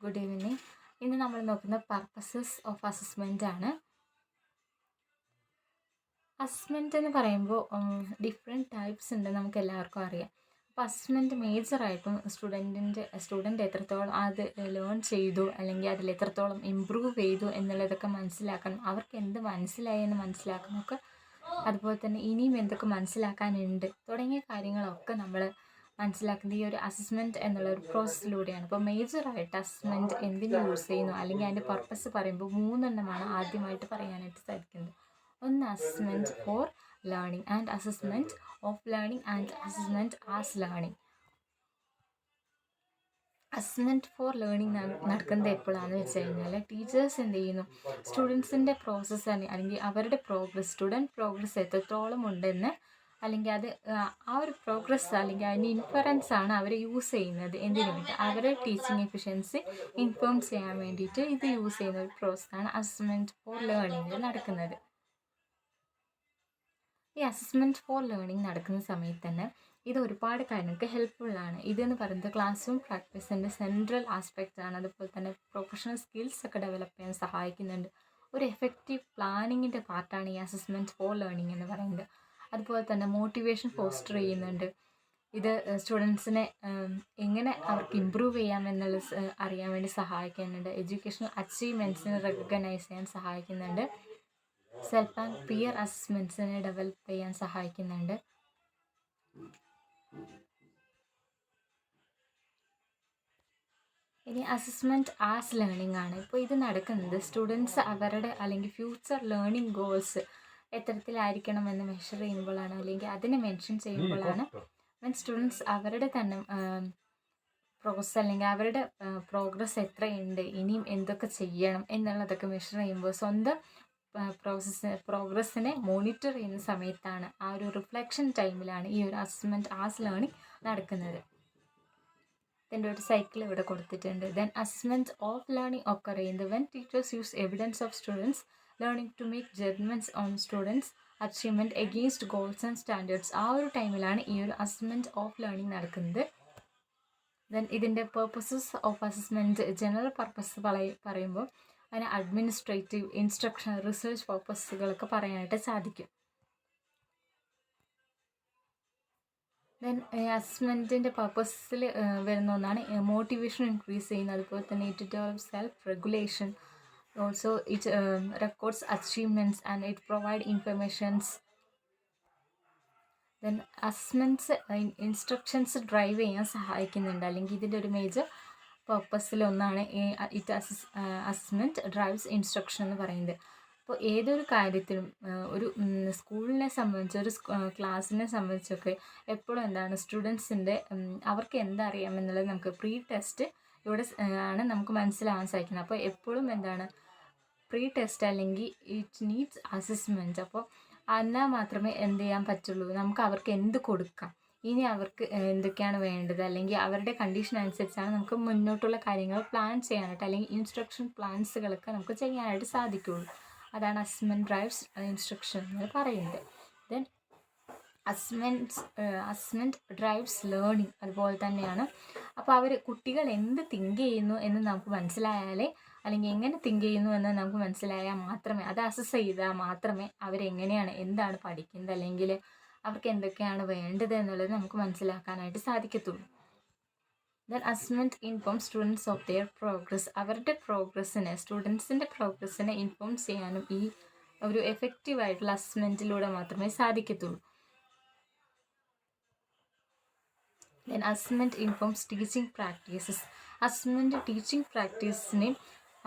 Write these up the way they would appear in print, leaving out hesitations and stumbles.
Good evening. ഇന്ന് നമ്മൾ നോക്കുന്ന പർപ്പസസ് ഓഫ് അസസ്മെൻ്റ് ആണ്. അസസ്മെൻ്റ് എന്ന് പറയുമ്പോൾ ഡിഫറെൻറ്റ് ടൈപ്സ് ഉണ്ട്, നമുക്ക് എല്ലാവർക്കും അറിയാം. അപ്പോൾ അസസ്മെൻറ്റ് മേജറായിട്ടും സ്റ്റുഡൻറ്റ് എത്രത്തോളം അത് ലേൺ ചെയ്തു അല്ലെങ്കിൽ അതിൽ എത്രത്തോളം ഇമ്പ്രൂവ് ചെയ്തു എന്നുള്ളതൊക്കെ മനസ്സിലാക്കണം, അവർക്ക് എന്ത് മനസ്സിലായി എന്ന് മനസ്സിലാക്കണമൊക്കെ, അതുപോലെ തന്നെ ഇനിയും എന്തൊക്കെ മനസ്സിലാക്കാനുണ്ട് തുടങ്ങിയ കാര്യങ്ങളൊക്കെ നമ്മൾ മനസ്സിലാക്കുന്നത് ഈ ഒരു അസസ്മെൻറ്റ് എന്നുള്ള ഒരു പ്രോസസ്സിലൂടെയാണ്. അപ്പോൾ മേജറായിട്ട് അസസ്മെൻറ്റ് എന്തിനു യൂസ് ചെയ്യുന്നു അല്ലെങ്കിൽ അതിൻ്റെ പർപ്പസ് പറയുമ്പോൾ 3 എണ്ണമാണ് ആദ്യമായിട്ട് പറയാനായിട്ട് സാധിക്കുന്നത്. ഒന്ന് assessment for learning and assessment of learning and assessment as learning. Assessment for learning നടക്കുന്നത് എപ്പോഴാണെന്ന് വെച്ച് കഴിഞ്ഞാൽ ടീച്ചേഴ്സ് എന്ത് ചെയ്യുന്നു, സ്റ്റുഡൻസിൻ്റെ പ്രോസസ്സ് അല്ലെങ്കിൽ അവരുടെ സ്റ്റുഡൻറ്റ് പ്രോഗ്രസ് എത്രത്തോളം ഉണ്ടെന്ന് അല്ലെങ്കിൽ അത് ആ ഒരു പ്രോഗ്രസ് അല്ലെങ്കിൽ അതിൻ്റെ ഇൻഫറൻസ് ആണ് അവർ യൂസ് ചെയ്യുന്നത്. എന്തിനു വേണ്ടി? അവരുടെ ടീച്ചിങ് എഫിഷ്യൻസി ഇൻഫോം ചെയ്യാൻ വേണ്ടിയിട്ട് ഇത് യൂസ് ചെയ്യുന്ന ഒരു പ്രോസസ്സാണ് അസസ്മെൻറ്റ് ഫോർ ലേണിംഗിൽ നടക്കുന്നത്. ഈ അസസ്മെൻറ്റ് ഫോർ ലേണിംഗ് നടക്കുന്ന സമയത്ത് തന്നെ ഇത് ഒരുപാട് കാര്യങ്ങൾക്ക് ഹെൽപ്ഫുള്ളാണ്. ഇതെന്ന് പറയുന്നത് ക്ലാസ് റൂം പ്രാക്ടീസിൻ്റെ സെൻട്രൽ ആസ്പെക്റ്റ് ആണ്. അതുപോലെ തന്നെ പ്രൊഫഷണൽ സ്കിൽസ് ഒക്കെ ഡെവലപ്പ് ചെയ്യാൻ സഹായിക്കുന്നുണ്ട്. ഒരു എഫക്റ്റീവ് പ്ലാനിങ്ങിൻ്റെ പാർട്ടാണ് ഈ അസസ്മെൻറ്റ് ഫോർ ലേണിംഗ് എന്ന് പറയുന്നത്. അതുപോലെ തന്നെ മോട്ടിവേഷൻ ഫോസ്റ്റർ ചെയ്യുന്നുണ്ട്. ഇത് സ്റ്റുഡൻസിനെ എങ്ങനെ അവർക്ക് ഇമ്പ്രൂവ് ചെയ്യാമെന്നുള്ളത് അറിയാൻ വേണ്ടി സഹായിക്കുന്നുണ്ട്. എഡ്യൂക്കേഷണൽ അച്ചീവ്മെൻറ്റ്സിനെ റെക്കഗ്നൈസ് ചെയ്യാൻ സഹായിക്കുന്നുണ്ട്. സെൽഫ് ആൻഡ് പിയർ അസസ്മെൻറ്റ്സിനെ ഡെവലപ്പ് ചെയ്യാൻ സഹായിക്കുന്നുണ്ട്. ഇനി അസസ്മെൻറ്റ് ആസ് ലേണിംഗ് ആണ്. ഇപ്പോൾ ഇത് നടക്കുന്നത് സ്റ്റുഡൻസ് അവരുടെ അല്ലെങ്കിൽ ഫ്യൂച്ചർ ലേണിംഗ് ഗോൾസ് എത്തരത്തിലായിരിക്കണമെന്ന് മെഷർ ചെയ്യുമ്പോഴാണ് അല്ലെങ്കിൽ അതിനെ മെൻഷൻ ചെയ്യുമ്പോഴാണ് സ്റ്റുഡൻസ് അവരുടെ തന്നെ പ്രോഗ്രസ് അല്ലെങ്കിൽ അവരുടെ പ്രോഗ്രസ് ഇനിയും എന്തൊക്കെ ചെയ്യണം എന്നുള്ളതൊക്കെ മെഷർ ചെയ്യുമ്പോൾ സ്വന്തം പ്രോഗ്രസ്സിനെ മോണിറ്റർ ചെയ്യുന്ന സമയത്താണ്, ആ ഒരു റിഫ്ലക്ഷൻ ടൈമിലാണ് ഈ ഒരു അസസ്മെൻറ്റ് ആസ് ലേണിംഗ് നടക്കുന്നത്. ഇതിൻ്റെ ഒരു സൈക്കിൾ ഇവിടെ കൊടുത്തിട്ടുണ്ട്. Then assessment of learning occur ചെയ്യുന്നത് when teachers use evidence of students learning to make judgements on students achievement against goals and standards. ആ ഒരു ടൈമിലാണ് ഈ ഒരു അസസ്മെൻറ്റ് ഓഫ് ലേണിംഗ് നടക്കുന്നത്. ദെൻ ഇതിൻ്റെ purposes of assessment general purpose പറയുമ്പോൾ അതിന് അഡ്മിനിസ്ട്രേറ്റീവ്, ഇൻസ്ട്രക്ഷൻ, റിസർച്ച് പർപ്പസുകളൊക്കെ പറയാനായിട്ട് സാധിക്കും. ദെൻ അസസ്മെൻറ്റിൻ്റെ പർപ്പസിൽ വരുന്ന ഒന്നാണ് മോട്ടിവേഷൻ ഇൻക്രീസ് ചെയ്യുന്നത്. അതുപോലെ തന്നെ it develop self regulation. Also it records achievements and it provide informations. Then assessments instructions drive ചെയ്യാൻ സഹായിക്കുന്നുണ്ട്. അല്ലെങ്കിൽ ഇതിൻ്റെ ഒരു മേജർ പർപ്പസിലൊന്നാണ് അസസ്മെൻറ്റ് ഡ്രൈവ്സ് ഇൻസ്ട്രക്ഷൻ എന്ന് പറയുന്നത്. അപ്പോൾ ഏതൊരു കാര്യത്തിലും ഒരു സ്കൂളിനെ സംബന്ധിച്ച് ഒരു ക്ലാസ്സിനെ സംബന്ധിച്ചൊക്കെ എപ്പോഴും എന്താണ് സ്റ്റുഡൻസിൻ്റെ അവർക്ക് എന്തറിയാമെന്നുള്ളത് നമുക്ക് പ്രീ ടെസ്റ്റ് ഇവിടെ ആണ് നമുക്ക് മനസ്സിലാവാൻ സാധിക്കുന്നത്. അപ്പോൾ എപ്പോഴും എന്താണ് പ്രീ ടെസ്റ്റ് അല്ലെങ്കിൽ ഇറ്റ് നീഡ്സ് അസസ്മെൻറ്റ്. അപ്പോൾ എന്നാൽ മാത്രമേ എന്ത് ചെയ്യാൻ പറ്റുള്ളൂ, നമുക്ക് അവർക്ക് എന്ത് കൊടുക്കാം, ഇനി അവർക്ക് എന്തൊക്കെയാണ് വേണ്ടത്, അല്ലെങ്കിൽ അവരുടെ കണ്ടീഷൻ അനുസരിച്ചാണ് നമുക്ക് മുന്നോട്ടുള്ള കാര്യങ്ങൾ പ്ലാൻ ചെയ്യാനായിട്ട് അല്ലെങ്കിൽ ഇൻസ്ട്രക്ഷൻ പ്ലാൻസുകളൊക്കെ നമുക്ക് ചെയ്യാനായിട്ട് സാധിക്കുകയുള്ളൂ. അതാണ് അസസ്മെൻറ്റ് ഡ്രൈവ്സ് ഇൻസ്ട്രക്ഷൻ എന്ന് പറയുന്നത്. ദെൻ അസസ്മെൻറ്റ് ഡ്രൈവ്സ് ലേണിംഗ് അതുപോലെ തന്നെയാണ്. അപ്പോൾ കുട്ടികൾ എന്ത് തിങ്ക് ചെയ്യുന്നു എന്ന് നമുക്ക് മനസ്സിലായാലേ, അല്ലെങ്കിൽ എങ്ങനെ തിങ്ക് ചെയ്യുന്നു എന്ന് നമുക്ക് മനസ്സിലായാൽ മാത്രമേ, അത് അസസ് ചെയ്താൽ മാത്രമേ അവരെങ്ങനെയാണ് എന്താണ് പഠിക്കുന്നത് അല്ലെങ്കിൽ അവർക്ക് എന്തൊക്കെയാണ് വേണ്ടത് എന്നുള്ളത് നമുക്ക് മനസ്സിലാക്കാനായിട്ട് സാധിക്കത്തുള്ളൂ. Then assessment inform students of their progress. അവരുടെ പ്രോഗ്രസ്സിനെ, സ്റ്റുഡൻസിൻ്റെ പ്രോഗ്രസ്സിനെ ഇൻഫോം ചെയ്യാനും ഈ ഒരു എഫക്റ്റീവായിട്ടുള്ള അസസ്മെൻറ്റിലൂടെ മാത്രമേ സാധിക്കത്തുള്ളൂ. Then assessment informs teaching practices. Assessment teaching പ്രാക്ടീസിനെ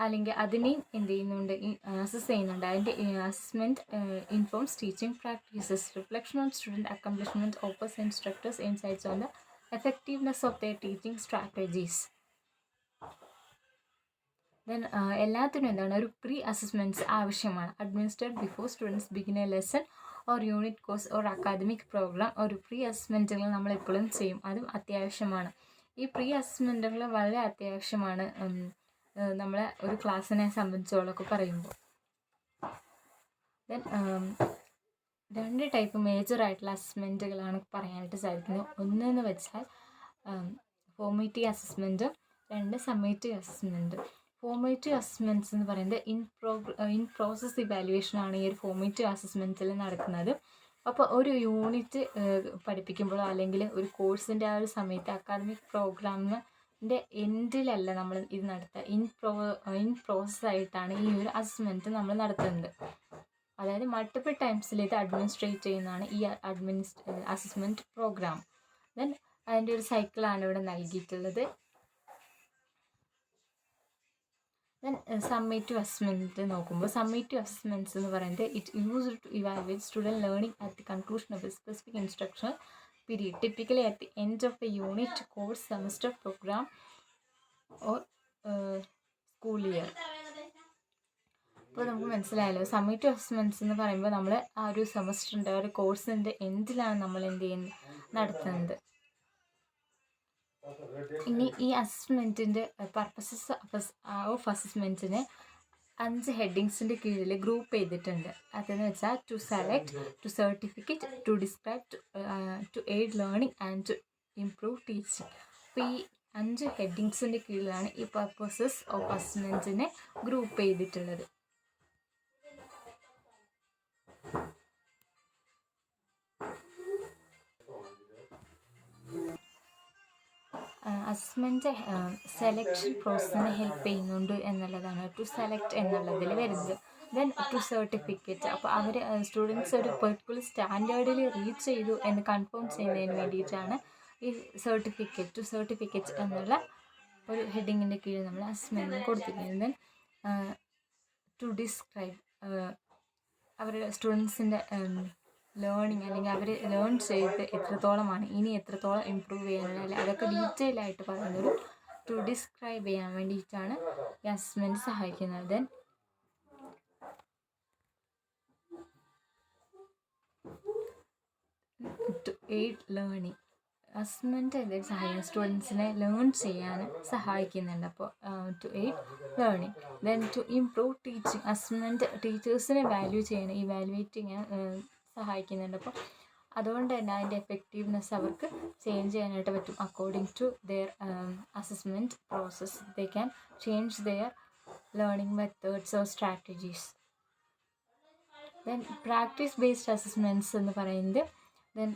അല്ലെങ്കിൽ അതിനെയും എന്ത് ചെയ്യുന്നുണ്ട്, അസസ് ചെയ്യുന്നുണ്ട്. അതിൻ്റെ assessment informs teaching practices. Reflection on student accomplishment offers instructors insights on the effectiveness of their teaching strategies. Then എല്ലാത്തിനും എന്താണ് ഒരു പ്രീ അസസ്മെൻറ്റ്സ് ആവശ്യമാണ്. Administered before students begin a lesson or unit course or academic programme. ഒരു pre അസസ്മെൻറ്റുകൾ നമ്മളെപ്പോഴും ചെയ്യും, അതും അത്യാവശ്യമാണ്. ഈ പ്രീ അസസ്മെൻറ്റുകൾ വളരെ അത്യാവശ്യമാണ് നമ്മളെ ഒരു ക്ലാസ്സിനെ സംബന്ധിച്ചോളൊക്കെ പറയുമ്പോൾ. ദെൻ 2 ടൈപ്പ് മേജറായിട്ടുള്ള അസസ്മെൻറ്റുകളാണ് പറയാനായിട്ട് സാധിക്കുന്നത്. ഒന്നെന്ന് വെച്ചാൽ ഫോർമേറ്റീവ് അസസ്മെൻറ്റും 2 സമ്മേറ്റീവ് അസസ്മെൻറ്റ്. ഫോർമേറ്റീവ് അസസ്മെൻറ്റ്സ് എന്ന് പറയുന്നത് ഇൻ പ്രോസസ് ഇവാലുവേഷൻ ആണ് ഈ ഒരു ഫോർമേറ്റീവ് അസസ്മെൻറ്റ്സിൽ നടക്കുന്നത്. അപ്പോൾ ഒരു യൂണിറ്റ് പഠിപ്പിക്കുമ്പോഴോ അല്ലെങ്കിൽ ഒരു കോഴ്സിൻ്റെ ആ ഒരു സമയത്ത് അക്കാദമിക് പ്രോഗ്രാമിൻ്റെ എൻഡിലല്ല നമ്മൾ ഇത് നടത്തുക. ഇൻ പ്രോസസ് ആയിട്ടാണ് ഈ ഒരു അസസ്മെൻറ്റ് നമ്മൾ നടത്തുന്നത്. അതായത് മൾട്ടിപ്പിൾ ടൈംസിൽ ഇത് അഡ്മിനിസ്ട്രേറ്റ് ചെയ്യുന്നതാണ് ഈ അസസ്മെൻറ്റ് പ്രോഗ്രാം. ദെൻ അതിൻ്റെ ഒരു സൈക്കിളാണ് ഇവിടെ നൽകിയിട്ടുള്ളത്. ദെൻ സമ്മേറ്റീവ് അസസ്മെൻറ്റ് നോക്കുമ്പോൾ സമ്മേറ്റീവ് അസസ്മെൻറ്റ്സ് എന്ന് പറയുന്നത് it used to evaluate student learning at the conclusion of a specific instructional period, typically at the end of a unit, course, semester, programme or school year. അപ്പോൾ നമുക്ക് മനസ്സിലായല്ലോ, summative assessments എന്ന് പറയുമ്പോൾ നമ്മൾ ആ ഒരു സെമസ്റ്ററിൻ്റെ ആ ഒരു കോഴ്സിൻ്റെ എൻഡിലാണ് നമ്മൾ എന്ത് ചെയ്യുന്നത് നടത്തുന്നത്. ഇനി ഈ അസസ്മെൻറ്റിൻ്റെ പർപ്പസസ് ഓഫ് അസസ്മെൻറ്റിനെ 5 ഹെഡിങ്സിൻ്റെ കീഴിൽ ഗ്രൂപ്പ് ചെയ്തിട്ടുണ്ട്. അതെന്ന് വെച്ചാൽ to select, to certificate, to describe, to aid learning and to improve teaching. അപ്പോൾ ഈ 5 ഹെഡിങ്സിൻ്റെ കീഴിലാണ് ഈ പർപ്പസസ് ഓഫ് അസസ്മെൻറ്റിനെ ഗ്രൂപ്പ് ചെയ്തിട്ടുള്ളത്. അസസ്മെൻറ്റ് സെലക്ഷൻ പ്രോസസ്സിനെ ഹെൽപ്പ് ചെയ്യുന്നുണ്ട് എന്നുള്ളതാണ് ടു സെലക്ട് എന്നുള്ളതിൽ വരുന്നത്. ദെൻ ടു സർട്ടിഫിക്കറ്റ്, അപ്പോൾ അവർ സ്റ്റുഡൻസ് ഒരു പെർട്ടിക്കുലർ സ്റ്റാൻഡേർഡിൽ റീച്ച് ചെയ്തു എന്ന് കൺഫേം ചെയ്യുന്നതിന് വേണ്ടിയിട്ടാണ് ഈ ടു സർട്ടിഫിക്കറ്റ് എന്നുള്ള ഒരു ഹെഡിങ്ങിൻ്റെ കീഴിൽ നമ്മൾ അസസ്മെൻറ്റിന് കൊടുത്തിരിക്കുന്നത്. ദെൻ ടു ഡിസ്ക്രൈബ്, അവരുടെ സ്റ്റുഡൻസിൻ്റെ ലേണിംഗ് അല്ലെങ്കിൽ അവർ ലേൺ ചെയ്ത് എത്രത്തോളമാണ്, ഇനി എത്രത്തോളം ഇമ്പ്രൂവ് ചെയ്യാനുള്ള അതൊക്കെ ഡീറ്റെയിൽ ആയിട്ട് പറയുന്നൊരു ടു ഡിസ്ക്രൈബ് ചെയ്യാൻ വേണ്ടിയിട്ടാണ് ഈ അസസ്മെൻറ്റ് സഹായിക്കുന്നത്. Then to aid learning, assessment എന്തെങ്കിലും സഹായിക്കും സ്റ്റുഡൻസിനെ ലേൺ ചെയ്യാൻ സഹായിക്കുന്നുണ്ട്. അപ്പോൾ to aid learning. Then to improve teaching, assessment ടീച്ചേഴ്സിനെ വാല്യൂ ചെയ്യാൻ ഇവാലുവേറ്റ് ചെയ്യാൻ സഹായിക്കുന്നുണ്ട്. അപ്പോൾ അതുകൊണ്ട് തന്നെ അതിൻ്റെ എഫക്റ്റീവ്നെസ് അവർക്ക് ചേഞ്ച് ചെയ്യാനായിട്ട് പറ്റും. According to their assessment process they can change their learning methods or strategies. Then practice based assessments എന്ന് പറയുന്നത് ദെൻ